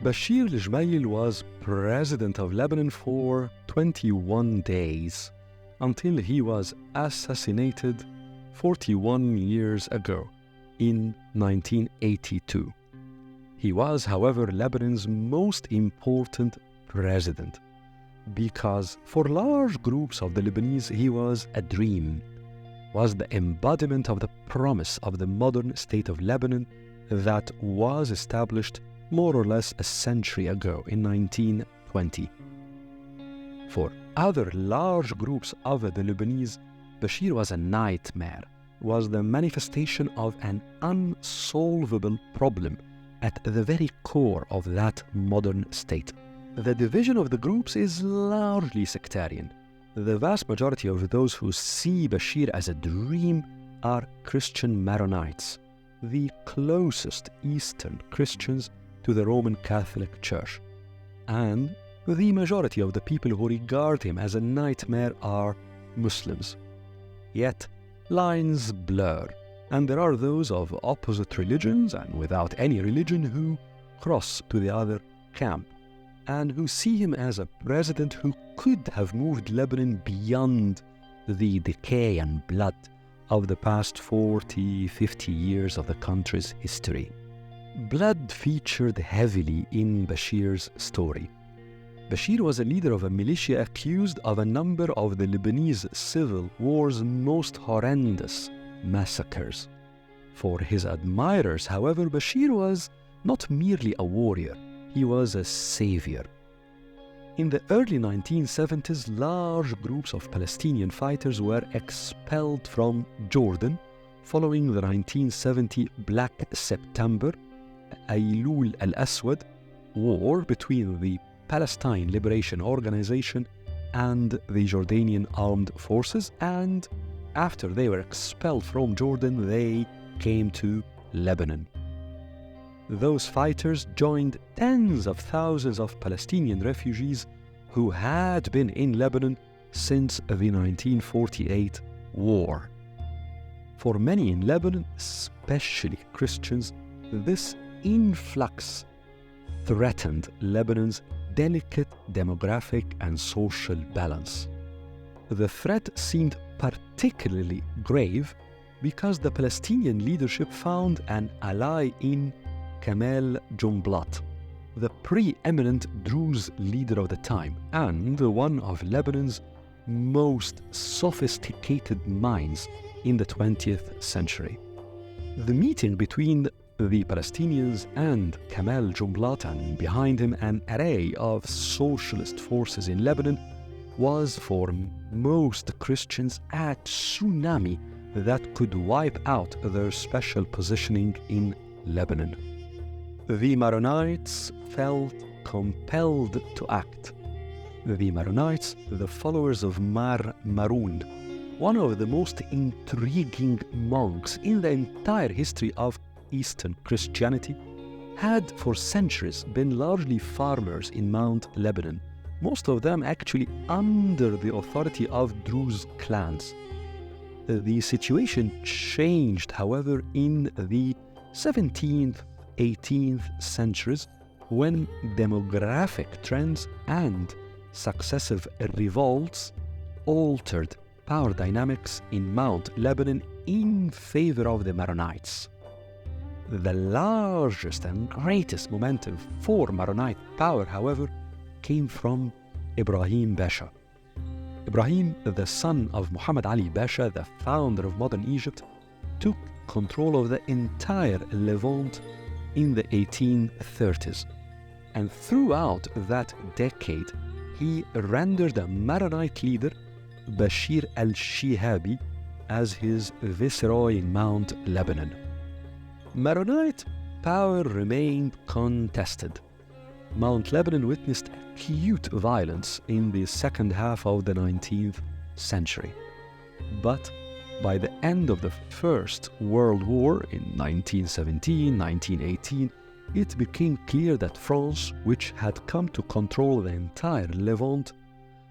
Bachir Gemayel was president of Lebanon for 21 days until he was assassinated 41 years ago in 1982. He was, however, Lebanon's most important president because for large groups of the Lebanese he was a dream, was the embodiment of the promise of the modern state of Lebanon that was established more or less a century ago in 1920. For other large groups of the Lebanese, Bachir was a nightmare, was the manifestation of an unsolvable problem at the very core of that modern state. The division of the groups is largely sectarian. The vast majority of those who see Bachir as a dream are Christian Maronites, the closest Eastern Christians to the Roman Catholic Church. And the majority of the people who regard him as a nightmare are Muslims. Yet, lines blur, and there are those of opposite religions and without any religion who cross to the other camp and who see him as a president who could have moved Lebanon beyond the decay and blood of the past 40, 50 years of the country's history. Blood featured heavily in Bachir's story. Bachir was a leader of a militia accused of a number of the Lebanese civil war's most horrendous massacres. For his admirers, however, Bachir was not merely a warrior, he was a savior. In the early 1970s, large groups of Palestinian fighters were expelled from Jordan following the 1970 Black September, Aylul al-Aswad, war between the Palestine Liberation Organization and the Jordanian armed forces, and after they were expelled from Jordan, they came to Lebanon. Those fighters joined tens of thousands of Palestinian refugees who had been in Lebanon since the 1948 war. For many in Lebanon, especially Christians, this influx threatened Lebanon's delicate demographic and social balance. The threat seemed particularly grave because the Palestinian leadership found an ally in Kemal Jumblat, the preeminent Druze leader of the time and one of Lebanon's most sophisticated minds in the 20th century. The meeting between the Palestinians and Kemal Jumblat, and behind him an array of socialist forces in Lebanon, was for most Christians a tsunami that could wipe out their special positioning in Lebanon. The Maronites felt compelled to act. The Maronites, the followers of Mar Maroon, one of the most intriguing monks in the entire history of Eastern Christianity, had for centuries been largely farmers in Mount Lebanon, most of them actually under the authority of Druze clans. The situation changed, however, in the 17th, 18th centuries when demographic trends and successive revolts altered power dynamics in Mount Lebanon in favor of the Maronites. The largest and greatest momentum for Maronite power, however, came from Ibrahim Pasha. Ibrahim, the son of Muhammad Ali Pasha, the founder of modern Egypt, took control of the entire Levant in the 1830s. And throughout that decade, he rendered a Maronite leader, Bashir al-Shihabi, as his viceroy in Mount Lebanon. Maronite power remained contested. Mount Lebanon witnessed acute violence in the second half of the 19th century. But by the end of the First World War in 1917, 1918, it became clear that France, which had come to control the entire Levant,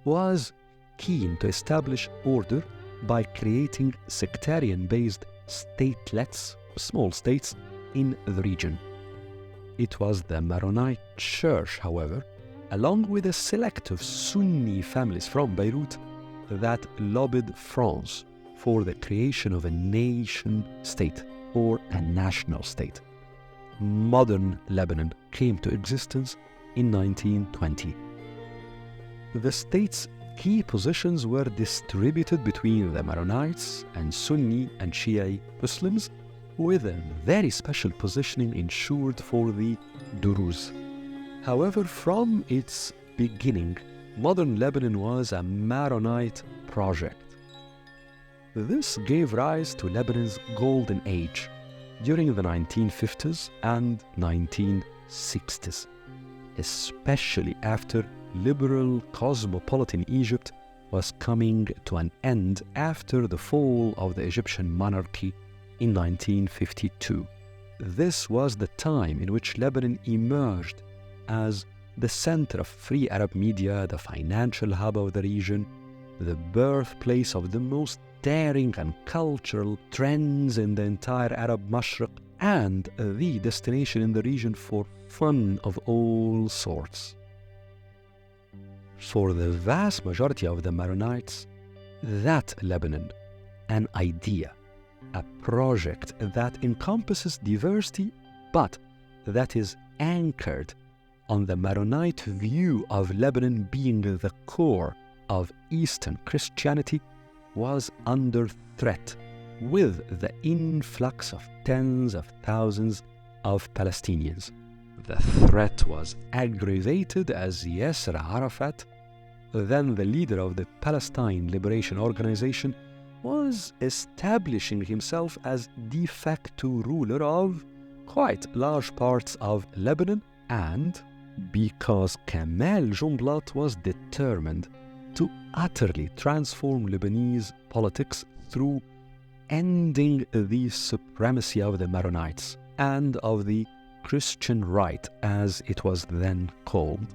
was keen to establish order by creating sectarian-based statelets, small states, in the region. It was the Maronite Church, however, along with a select of Sunni families from Beirut, that lobbied France for the creation of a nation state or a national state. Modern Lebanon came to existence in 1920. The state's key positions were distributed between the Maronites and Sunni and Shia Muslims, with a very special positioning ensured for the Druze. However, from its beginning, modern Lebanon was a Maronite project. This gave rise to Lebanon's golden age during the 1950s and 1960s, especially after liberal cosmopolitan Egypt was coming to an end after the fall of the Egyptian monarchy in 1952. This was the time in which Lebanon emerged as the center of free Arab media, the financial hub of the region, the birthplace of the most daring and cultural trends in the entire Arab Mashriq, and the destination in the region for fun of all sorts. For the vast majority of the Maronites, that Lebanon, an idea, a project that encompasses diversity, but that is anchored on the Maronite view of Lebanon being the core of Eastern Christianity, was under threat with the influx of tens of thousands of Palestinians. The threat was aggravated as Yasser Arafat, then the leader of the Palestine Liberation Organization, was establishing himself as de facto ruler of quite large parts of Lebanon, and because Gemayel Jumblat was determined to utterly transform Lebanese politics through ending the supremacy of the Maronites and of the Christian right, as it was then called.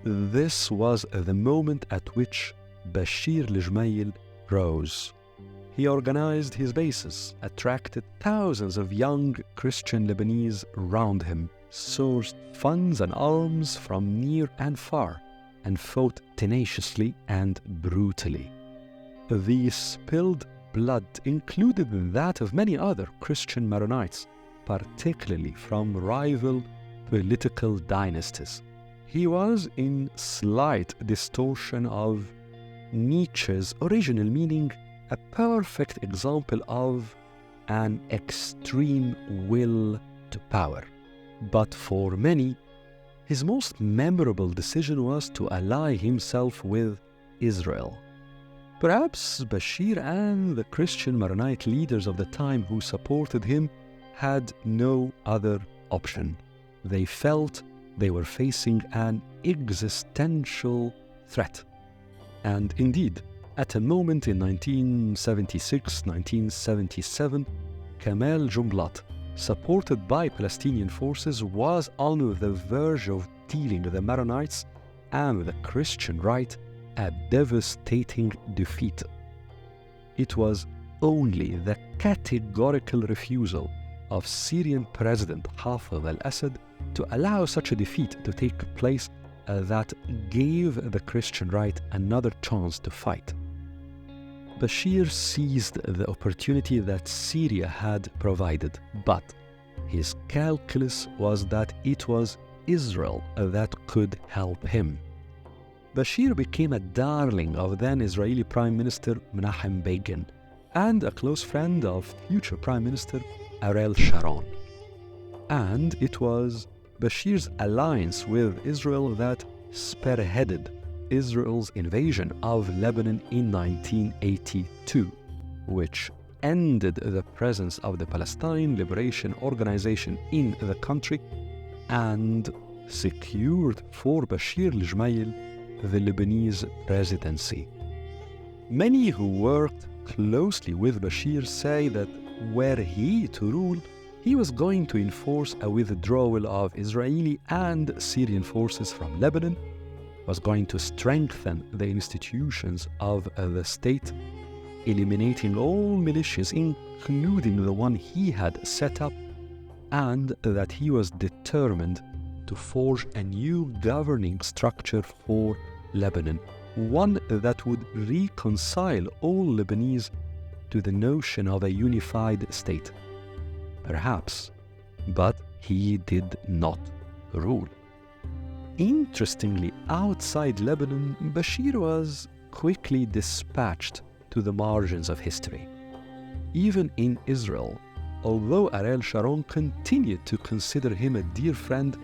This was the moment at which Bachir Gemayel rose. He organized his bases, attracted thousands of young Christian Lebanese around him, sourced funds and arms from near and far, and fought tenaciously and brutally. The spilled blood included that of many other Christian Maronites, particularly from rival political dynasties. He was in slight distortion of Nietzsche's original meaning, a perfect example of an extreme will to power. But for many, his most memorable decision was to ally himself with Israel. Perhaps Bachir and the Christian Maronite leaders of the time who supported him had no other option. They felt they were facing an existential threat. And indeed, at a moment in 1976-1977, Gemayel Jumblat, supported by Palestinian forces, was on the verge of dealing the Maronites and the Christian right a devastating defeat. It was only the categorical refusal of Syrian President Hafez al-Assad to allow such a defeat to take place that gave the Christian right another chance to fight. Bachir seized the opportunity that Syria had provided, but his calculus was that it was Israel that could help him. Bachir became a darling of then Israeli Prime Minister Menachem Begin and a close friend of future Prime Minister Ariel Sharon. And it was Bashir's alliance with Israel that spearheaded Israel's invasion of Lebanon in 1982, which ended the presence of the Palestine Liberation Organization in the country and secured for Bachir Gemayel the Lebanese presidency. Many who worked closely with Bachir say that were he to rule, he was going to enforce a withdrawal of Israeli and Syrian forces from Lebanon, was going to strengthen the institutions of the state, eliminating all militias, including the one he had set up, and that he was determined to forge a new governing structure for Lebanon, one that would reconcile all Lebanese to the notion of a unified state. Perhaps, but he did not rule. Interestingly, outside Lebanon, Bashir was quickly dispatched to the margins of history. Even in Israel, although Ariel Sharon continued to consider him a dear friend,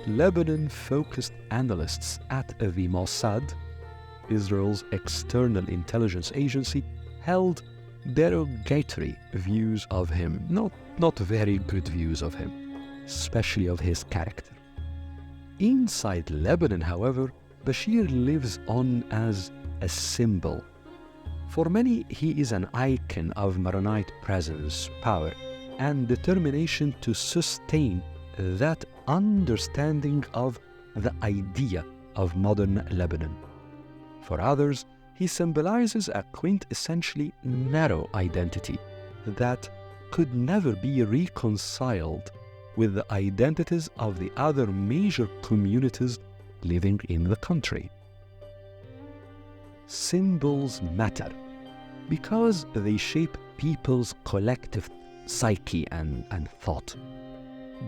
Lebanon-focused analysts at the Mossad, Israel's external intelligence agency, held derogatory views of him, not very good views of him, especially of his character. Inside Lebanon, however, Bashir lives on as a symbol. For many, he is an icon of Maronite presence, power, and determination to sustain that understanding of the idea of modern Lebanon. For others, he symbolizes a quintessentially narrow identity that could never be reconciled with the identities of the other major communities living in the country. Symbols matter because they shape people's collective psyche and thought.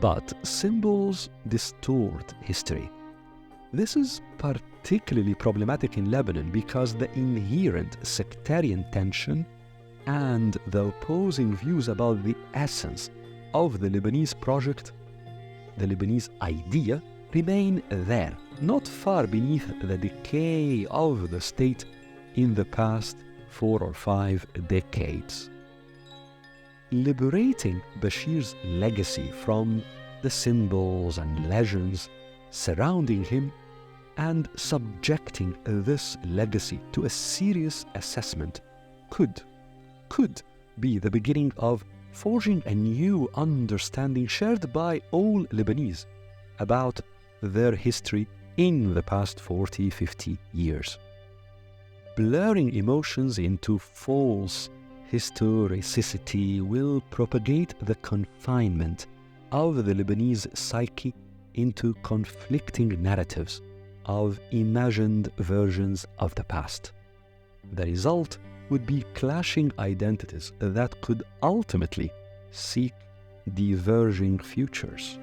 But symbols distort history. This is particularly problematic in Lebanon because the inherent sectarian tension and the opposing views about the essence of the Lebanese project, the Lebanese idea, remain there, not far beneath the decay of the state in the past 4 or 5 decades. Liberating Bashir's legacy from the symbols and legends surrounding him and subjecting this legacy to a serious assessment could be the beginning of forging a new understanding shared by all Lebanese about their history in the past 40, 50 years. Blurring emotions into false historicity will propagate the confinement of the Lebanese psyche into conflicting narratives of imagined versions of the past. The result would be clashing identities that could ultimately seek diverging futures.